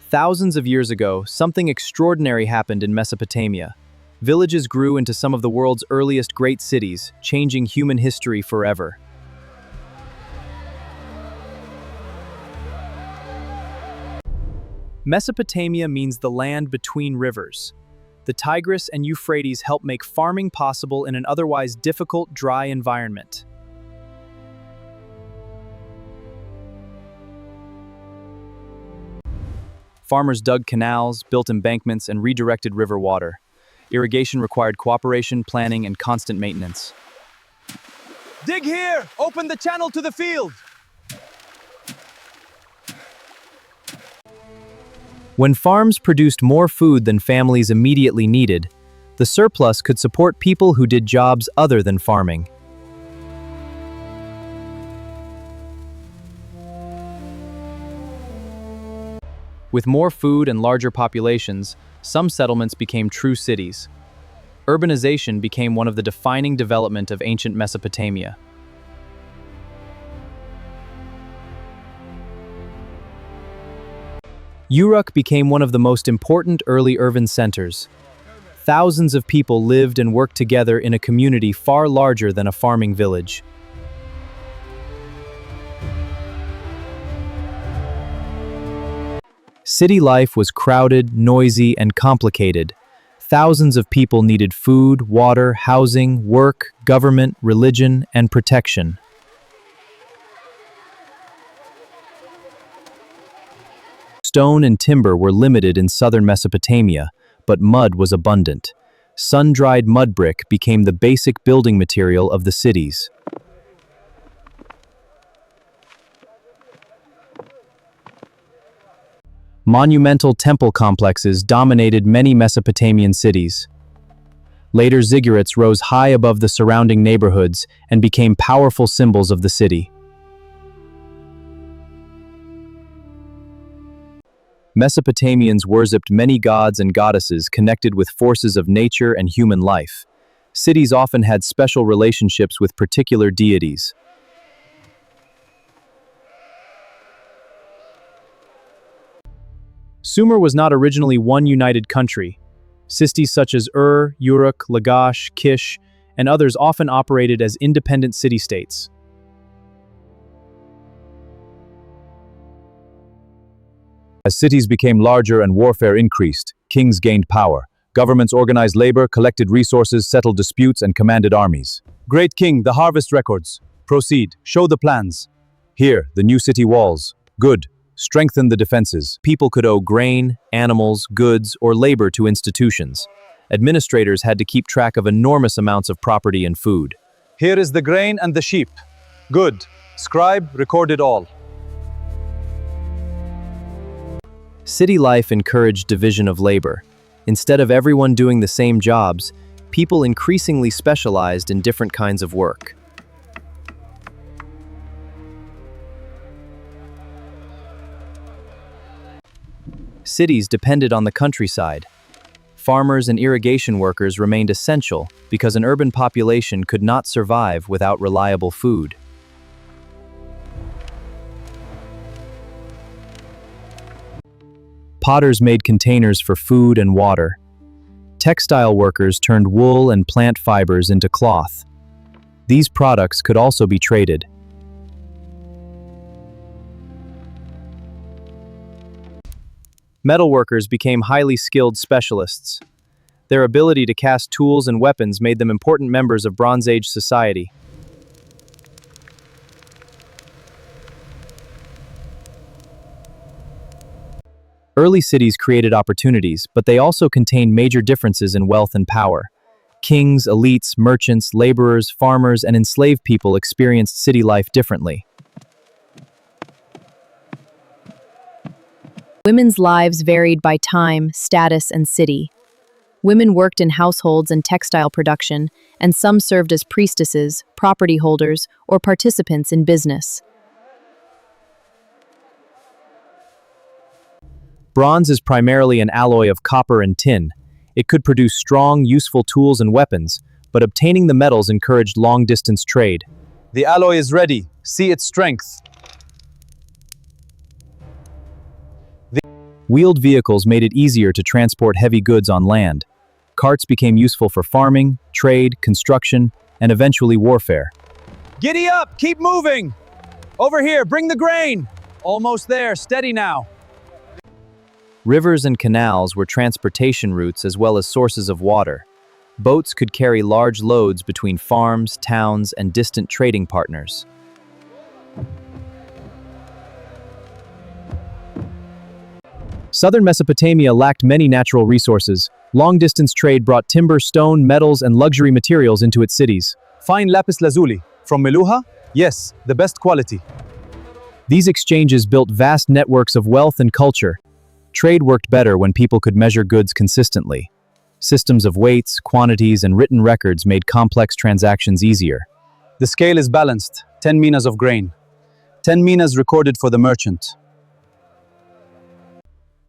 Thousands of years ago, something extraordinary happened in Mesopotamia. Villages grew into some of the world's earliest great cities, changing human history forever. Mesopotamia means the land between rivers. The Tigris and Euphrates help make farming possible in an otherwise difficult, dry environment. Farmers dug canals, built embankments, and redirected river water. Irrigation required cooperation, planning, and constant maintenance. Dig here! Open the channel to the field! When farms produced more food than families immediately needed, the surplus could support people who did jobs other than farming. With more food and larger populations, some settlements became true cities. Urbanization became one of the defining developments of ancient Mesopotamia. Uruk became one of the most important early urban centers. Thousands of people lived and worked together in a community far larger than a farming village. City life was crowded, noisy, and complicated. Thousands of people needed food, water, housing, work, government, religion, and protection. Stone and timber were limited in southern Mesopotamia, but mud was abundant. Sun-dried mud brick became the basic building material of the cities. Monumental temple complexes dominated many Mesopotamian cities. Later ziggurats rose high above the surrounding neighborhoods and became powerful symbols of the city. Mesopotamians worshipped many gods and goddesses connected with forces of nature and human life. Cities often had special relationships with particular deities. Sumer was not originally one united country. Cities such as Uruk, Lagash, Kish, and others often operated as independent city-states. As cities became larger and warfare increased, kings gained power. Governments organized labor, collected resources, settled disputes, and commanded armies. Great king, the harvest records. Proceed, show the plans. Here, the new city walls. Good. Strengthen the defenses. People could owe grain, animals, goods, or labor to institutions. Administrators had to keep track of enormous amounts of property and food. Here is the grain and the sheep. Good. Scribe, record it all. City life encouraged division of labor. Instead of everyone doing the same jobs, people increasingly specialized in different kinds of work. Cities depended on the countryside. Farmers and irrigation workers remained essential because an urban population could not survive without reliable food. Potters made containers for food and water. Textile workers turned wool and plant fibers into cloth. These products could also be traded. Metalworkers became highly skilled specialists. Their ability to cast tools and weapons made them important members of Bronze Age society. Early cities created opportunities, but they also contained major differences in wealth and power. Kings, elites, merchants, laborers, farmers, and enslaved people experienced city life differently. Women's lives varied by time, status, and city. Women worked in households and textile production, and some served as priestesses, property holders, or participants in business. Bronze is primarily an alloy of copper and tin. It could produce strong, useful tools and weapons, but obtaining the metals encouraged long-distance trade. The alloy is ready. See its strength. Wheeled vehicles made it easier to transport heavy goods on land. Carts became useful for farming, trade, construction, and eventually warfare. Giddy up! Keep moving! Over here, bring the grain! Almost there, steady now. Rivers and canals were transportation routes as well as sources of water. Boats could carry large loads between farms, towns, and distant trading partners. Southern Mesopotamia lacked many natural resources. Long-distance trade brought timber, stone, metals, and luxury materials into its cities. Fine lapis lazuli. From Meluha? Yes, the best quality. These exchanges built vast networks of wealth and culture. Trade worked better when people could measure goods consistently. Systems of weights, quantities, and written records made complex transactions easier. The scale is balanced. 10 minas of grain. 10 minas recorded for the merchant.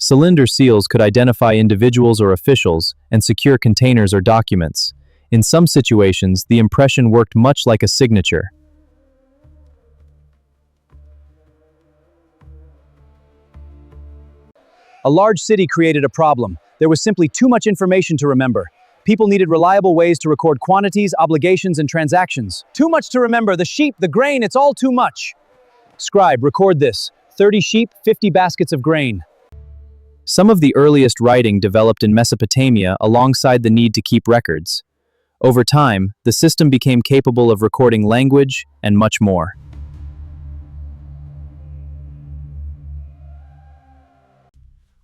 Cylinder seals could identify individuals or officials and secure containers or documents. In some situations, the impression worked much like a signature. A large city created a problem. There was simply too much information to remember. People needed reliable ways to record quantities, obligations, and transactions. Too much to remember. The sheep, the grain, it's all too much. Scribe, record this. 30 sheep, 50 baskets of grain. Some of the earliest writing developed in Mesopotamia alongside the need to keep records. Over time, the system became capable of recording language and much more.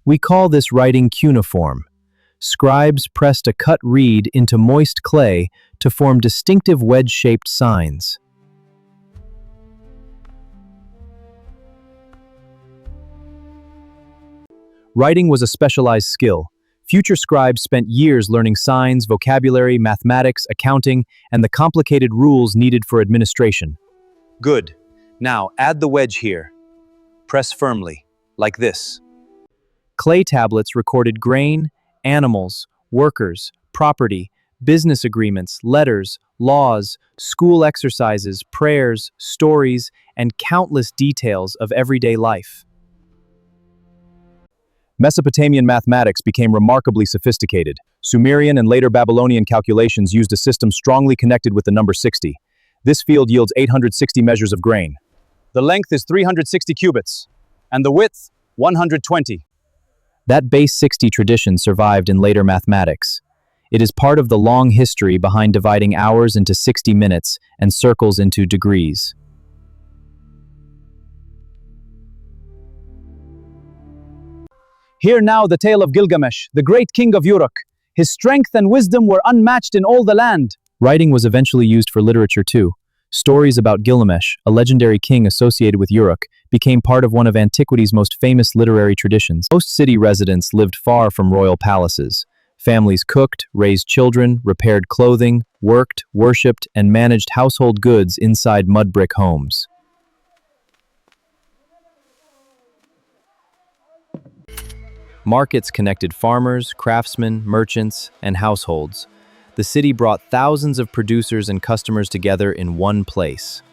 We call this writing cuneiform. Scribes pressed a cut reed into moist clay to form distinctive wedge-shaped signs. Writing was a specialized skill. Future scribes spent years learning signs, vocabulary, mathematics, accounting, and the complicated rules needed for administration. Good. Now, add the wedge here. Press firmly, like this. Clay tablets recorded grain, animals, workers, property, business agreements, letters, laws, school exercises, prayers, stories, and countless details of everyday life. Mesopotamian mathematics became remarkably sophisticated. Sumerian and later Babylonian calculations used a system strongly connected with the number 60. This field yields 860 measures of grain. The length is 360 cubits, and the width, 120. That base 60 tradition survived in later mathematics. It is part of the long history behind dividing hours into 60 minutes and circles into degrees. Hear now the tale of Gilgamesh, the great king of Uruk. His strength and wisdom were unmatched in all the land. Writing was eventually used for literature too. Stories about Gilgamesh, a legendary king associated with Uruk, became part of one of antiquity's most famous literary traditions. Most city residents lived far from royal palaces. Families cooked, raised children, repaired clothing, worked, worshipped, and managed household goods inside mud brick homes. Markets connected farmers, craftsmen, merchants, and households. The city brought thousands of producers and customers together in one place.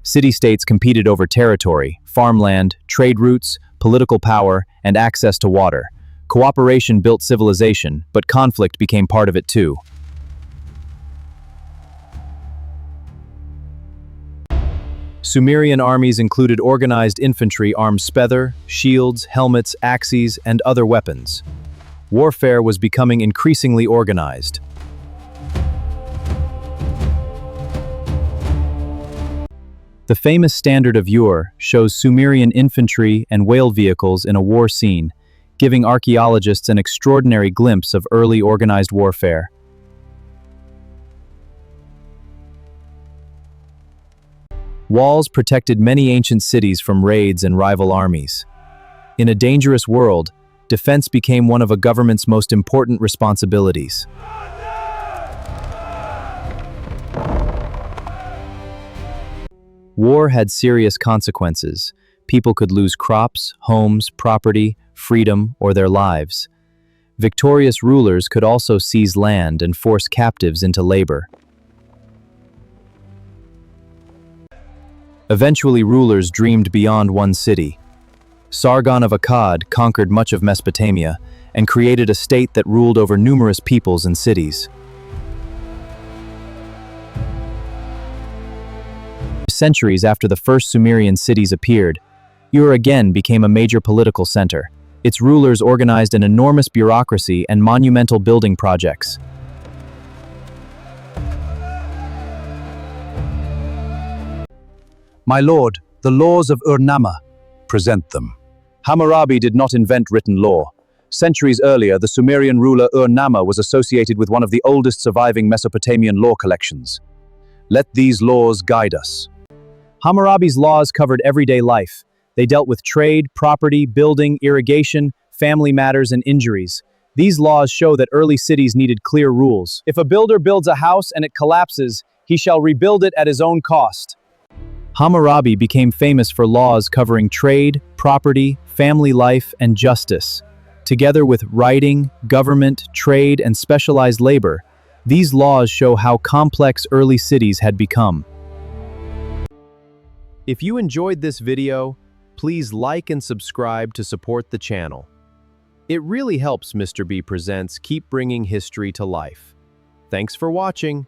City-states competed over territory, farmland, trade routes, political power, and access to water. Cooperation built civilization, but conflict became part of it too. Sumerian armies included organized infantry armed spear, shields, helmets, axes, and other weapons. Warfare was becoming increasingly organized. The famous Standard of Ur shows Sumerian infantry and whale vehicles in a war scene, giving archaeologists an extraordinary glimpse of early organized warfare. Walls protected many ancient cities from raids and rival armies. In a dangerous world, defense became one of a government's most important responsibilities. War had serious consequences. People could lose crops, homes, property, freedom, or their lives. Victorious rulers could also seize land and force captives into labor. Eventually, rulers dreamed beyond one city. Sargon of Akkad conquered much of Mesopotamia and created a state that ruled over numerous peoples and cities. Centuries after the first Sumerian cities appeared, Ur again became a major political center. Its rulers organized an enormous bureaucracy and monumental building projects. My lord, the laws of Ur-Namma. Present them. Hammurabi did not invent written law. Centuries earlier, the Sumerian ruler Ur-Namma was associated with one of the oldest surviving Mesopotamian law collections. Let these laws guide us. Hammurabi's laws covered everyday life. They dealt with trade, property, building, irrigation, family matters, and injuries. These laws show that early cities needed clear rules. If a builder builds a house and it collapses, he shall rebuild it at his own cost. Hammurabi became famous for laws covering trade, property, family life, and justice. Together with writing, government, trade, and specialized labor, these laws show how complex early cities had become. If you enjoyed this video, please like and subscribe to support the channel. It really helps Mr. B Presents keep bringing history to life. Thanks for watching.